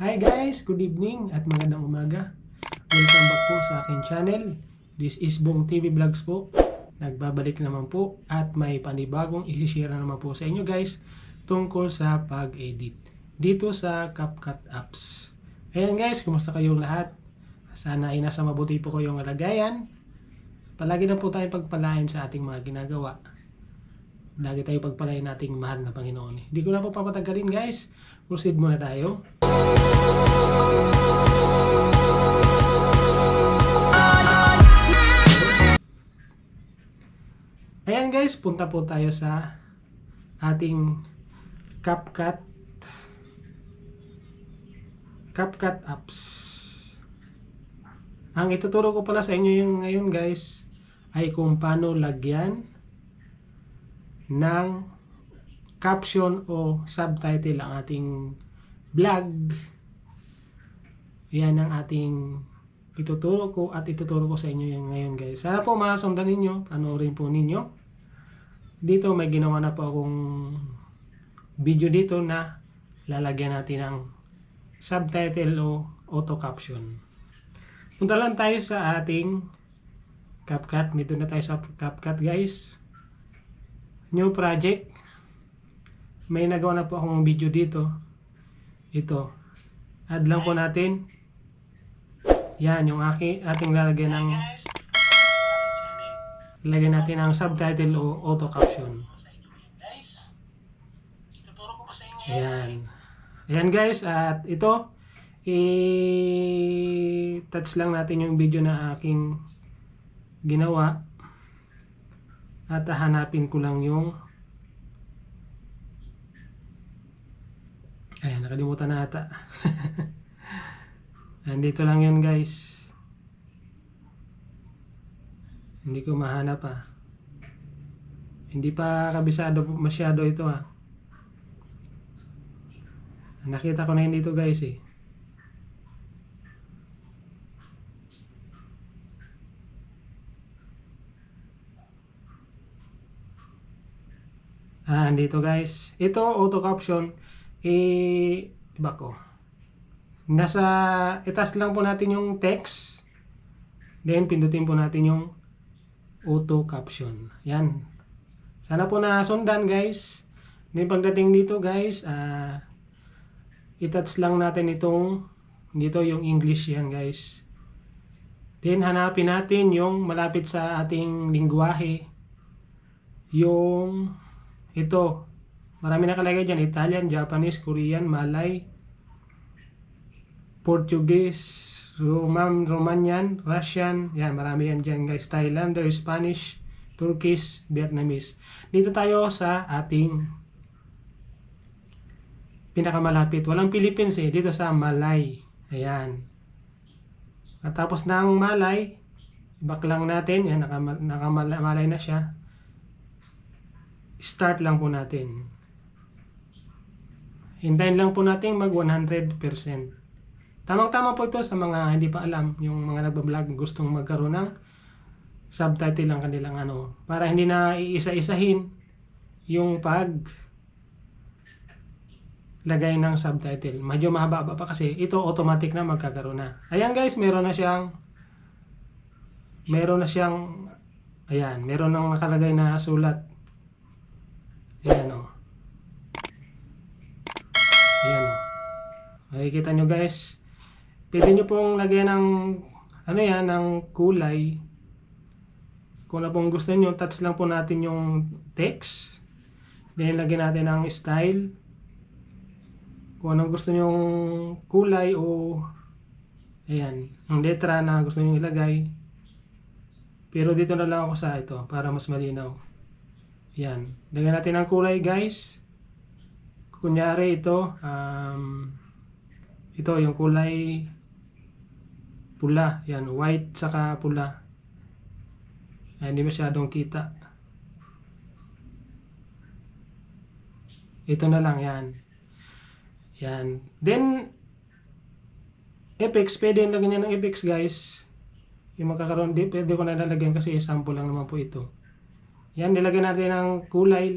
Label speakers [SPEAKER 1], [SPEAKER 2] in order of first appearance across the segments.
[SPEAKER 1] Hi guys, good evening at magandang umaga. Welcome back po sa aking channel. This is Bong TV Vlogs po. Nagbabalik naman po at may panibagong i-share na naman po sa inyo guys tungkol sa pag-edit dito sa CapCut apps. Ayan guys, kumusta kayong lahat? Sana ay nasa mabuti po kayong kalagayan. Palagi na po tayong pagpalain sa ating mga ginagawa. Lagi tayo pagpalain nating mahal na Panginoon. Hindi ko na po papatagalin guys. Proceed muna tayo. Ayan guys, punta po tayo sa ating CapCut apps. Ang ituturo ko pala sa inyo yung ngayon guys ay kung paano lagyan ng caption o subtitle ang ating vlog. Yan ang ating ituturo ko at ituturo ko sa inyo yan ngayon guys. Sana po masundan ninyo, panoorin po ninyo. Dito may ginawa na po akong video dito na lalagyan natin ng subtitle o auto caption. Punta lang tayo sa ating CapCut. Dito na tayo sa CapCut guys. New project. May nagawa na po akong video dito. Ito. Add lang po natin. Yan yung ating lalagyan ng natin ng subtitle o auto caption. Ayan. Ayan guys, at ito i-touch lang natin yung video na aking ginawa. At hanapin ko lang yung ayan, nakalimutan na ata. Nandito lang yun guys. Hindi ko mahanap Hindi pa kabisado masyado ito Nakita ko na yun dito guys Andito guys. Ito auto caption iba ko. Itas lang po natin yung text. Then pindutin po natin yung auto caption. Yan. Sana po nasundan guys. Then pagdating dito guys, i-touch lang natin itong dito yung English yan guys. Then hanapin natin yung malapit sa ating lingwahe. Yung ito, marami nakalagay dyan. Italian, Japanese, Korean, Malay, Portuguese, Romanian, Russian. Yan, marami yan dyan guys. Thailander, Spanish, Turkish, Vietnamese. Dito tayo sa ating pinakamalapit. Walang Philippines dito sa Malay. Ayan. At tapos ng Malay, back lang natin. Yan, nakamalay na siya. Start lang po natin. Hintayin lang po natin mag 100%. Tamang-tama po ito sa mga hindi pa alam, yung mga nagbablog gustong magkaroon ng subtitle lang kanilang para hindi na iisa-isahin yung pag lagay ng subtitle. Medyo mahaba pa kasi ito automatic na magkakaroon na. Ayan guys, meron na siyang ayan, meron nang nakalagay na sulat. Ayan Ayan makikita nyo guys. Pwede nyo pong lagyan ng ng kulay. Kung na pong gusto nyo, touch lang po natin yung text. Then lagyan natin ng style. Kung anong gusto nyo kulay o ayan, ang letra na gusto nyo ilagay. Pero dito na lang ako sa ito para mas malinaw. Yan. Lagyan natin ng kulay guys. Kunyari ito yung kulay pula. Yan, white saka pula. Hindi masyadong kita. Ito na lang yan. Yan. Then effects, pwede lagyan niya ng effects guys. Yung magkakaroon, pwede ko na lalagyan kasi sample lang naman po ito. Yan, nilagyan natin ng kulay.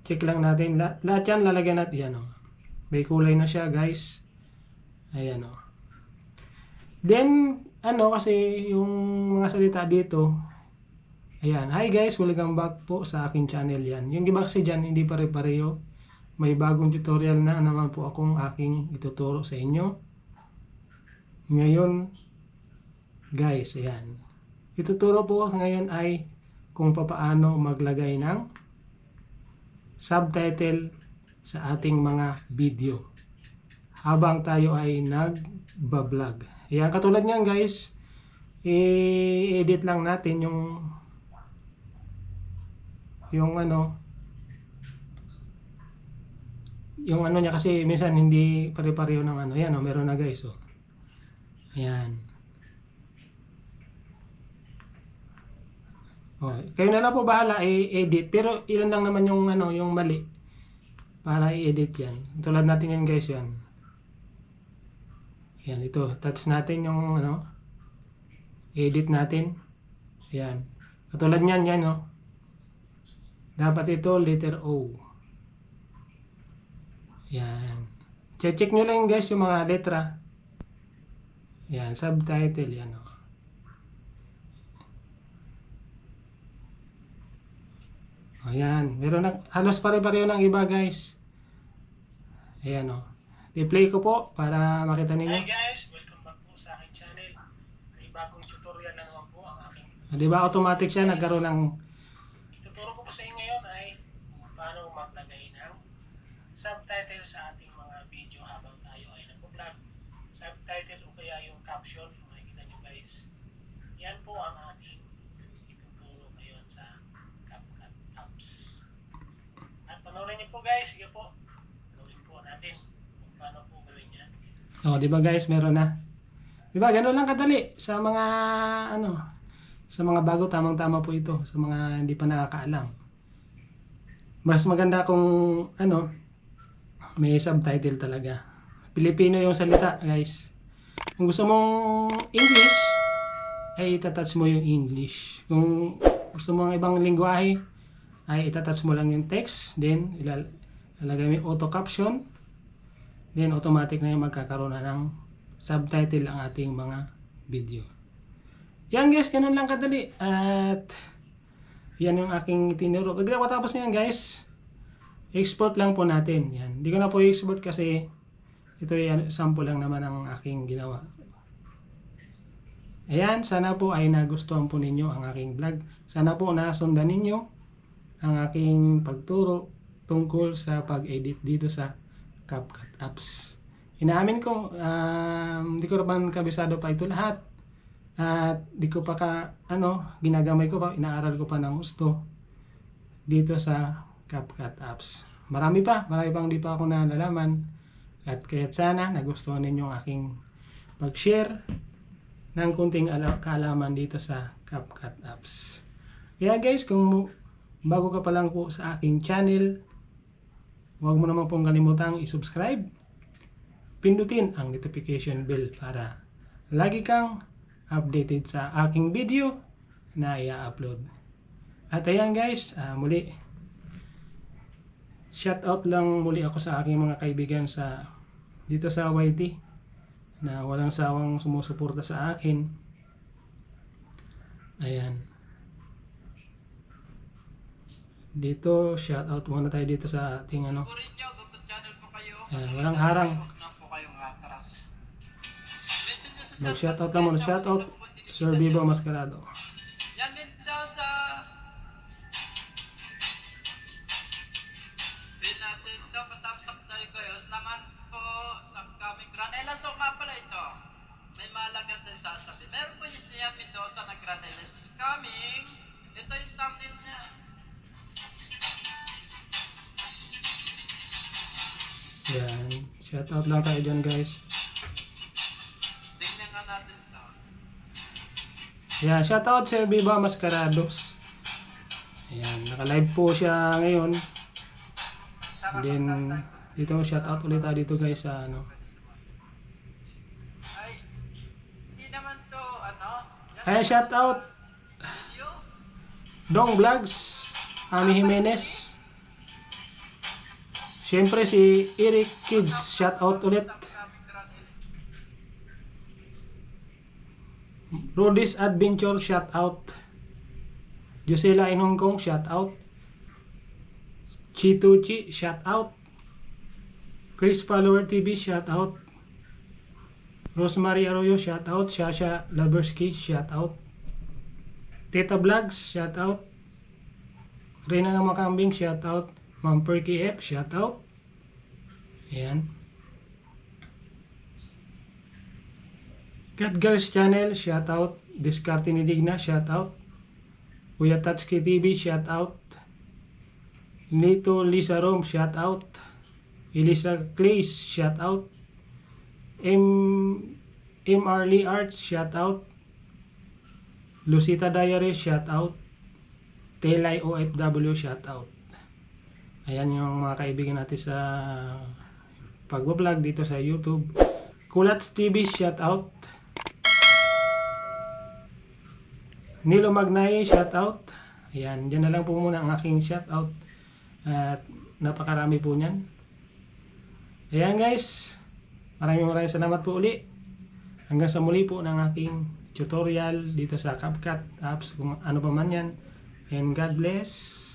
[SPEAKER 1] Check lang natin. Lahat yan lalagyan natin. Yan May kulay na siya guys. Ayan o. Then, kasi yung mga salita dito, ayan. Hi guys, welcome back po sa aking channel yan. Yung iba kasi dyan, hindi pare-pareho. May bagong tutorial na naman po akong aking ituturo sa inyo. Ngayon, guys, ayan. Ituturo po ngayon ay kung paano maglagay ng subtitle sa ating mga video habang tayo ay nag-vlog. Ayan, katulad niyan guys, i-edit lang natin yung niya kasi minsan hindi pare-pareho ng Ayan meron na guys Ayan. Kayo na lang po bahala i-edit, pero ilan lang naman yung yung mali para i-edit yan. Tulad natin yan guys yan. Yan ito, touch natin yung edit natin. Ayan. Katulad niyan yan Dapat ito letter O. Yan. Check nyo lang guys yung mga letra. Yan, subtitle yan Ayan, meron na halos pare-pareho ng iba guys. Ayan i-play ko po para makita ninyo. Hi guys, welcome back po sa aking channel. May bagong tutorial na naman po ang aking. Diba automatic siya nagkaroon ng. Ituturo ko po sa inyo ngayon ay paano maglagay ng subtitle sa ating mga video habang tayo ay nag-vlog. Subtitle o kaya yung caption, makikita nyo guys. Yan po ang ating ituturo ngayon sa CapCut apps. At panoorin nyo po guys, sige po. Gawin po natin kung paano po gawin yan. Di ba guys, meron na. Di ba, ganoon lang kadali sa mga sa mga bago, tamang-tama po ito sa mga hindi pa nakakaalam. Mas maganda kung may subtitle talaga. Pilipino yung salita, guys. Kung gusto mong English, ay itatouch mo yung English. Kung gusto mong ibang lingwahe, ay itatouch mo lang yung text, then ilalagay mo yung auto caption, then automatic na yung magkakaroon na ng subtitle ang ating mga video. Yan guys, ganun lang kadali. At yan yung aking tinuro. Pagkatapos na yan guys, export lang po natin. Yan. Hindi ko na po i-export kasi ito yung sample lang naman ang aking ginawa. Ayan, sana po ay nagustuhan po ninyo ang aking vlog. Sana po nasundan ninyo ang aking pagturo tungkol sa pag-edit dito sa CapCut apps. Inaamin ko, hindi ko naman kabisado pa ito lahat. At di ko pa ginagamay ko pa, inaaral ko pa ng gusto dito sa CapCut apps. Marami pang di pa ako nalalaman. At kaya sana nagustuhan ninyo ang aking pag-share ng kunting kaalaman dito sa CapCut apps. Kaya guys, kung bago ka pa lang po sa aking channel, huwag mo naman pong kalimutang i-subscribe. Pindutin ang notification bell para lagi kang updated sa aking video na i-upload. At ayan guys, muli shout out lang muli ako sa aking mga kaibigan dito sa YT na walang sawang sumusuporta sa akin. Ayan. Dito shout out muna tayo dito sa ating Ayan, walang harang. Mag-shoutout lang muna. Shoutout Sir Vivo Mascarado.
[SPEAKER 2] Yan din daw sa pin natin daw patapsak tayo kayo. Naman po sa kaming Granela. So nga pala ito. May malagan din sasabi. Meron po yung Nian Mendoza na Granela is coming. Ito yung thumbnail niya.
[SPEAKER 1] Yan. Shoutout lang tayo dyan guys. Ayan, shoutout Sir Viva Mascarados. Ayan, naka-live po siya ngayon. Then, dito shoutout ulit tayo dito guys sa
[SPEAKER 2] Ay, hindi naman to
[SPEAKER 1] Ayan, shoutout Dong Vlogs, Ami Jimenez. Siyempre si Eric Kids, shout out ulit.
[SPEAKER 2] Upcoming Grand Elite.
[SPEAKER 1] Rudy's Adventure, shout out. Josela in Hong Kong, shout out. Chituchi, shout out. Chris Follower TV, shout out. Rosemary Arroyo, shout out. Shasha Labersky, shout out. Teta Vlogs, shout out. Reyna ng Makambing, shout out. Ma'am Perky F, shout out. Ayan. Cat Girls Channel, shout out. Discarte ni Digna, shout out. Kuya Tatsuki TV, shout out. Nito Lisa Rom, shout out. Elisa Clays, shout out. Marley Arts, shout out. Lucita Diary, shout out. Telay OFW, shout out. Ayan yung mga kaibigan natin sa pagbablog dito sa YouTube. Kulats TV, shout out. Nilo Magnay, shout out. Ayan, dyan na lang po muna ang aking shout out. At napakarami po niyan. Ayan guys, maraming salamat po uli. Hanggang sa muli po ng aking tutorial dito sa CapCut apps, kung ano pa man yan. And God bless.